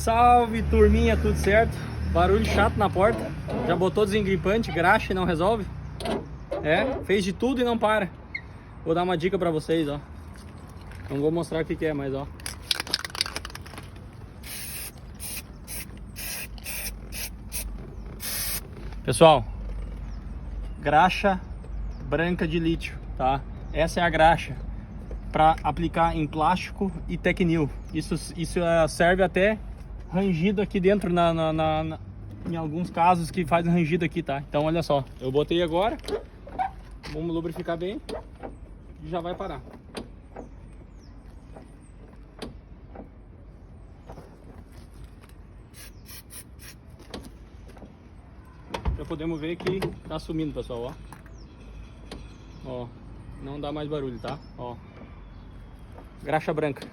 Salve turminha, tudo certo? Barulho chato na porta. Já botou desengripante, graxa e não resolve? É, fez de tudo e não para. Vou dar uma dica pra vocês, ó. Não vou mostrar o que é, mas ó. Pessoal, graxa branca de lítio, tá? Essa é a graxa para aplicar em plástico e Tecnil. Isso serve até rangido aqui dentro em alguns casos que fazem rangido aqui, tá? Então olha só, eu botei agora, vamos lubrificar bem e já vai parar. Já podemos ver que tá sumindo, pessoal, ó. Ó, não dá mais barulho, tá? Ó, graxa branca.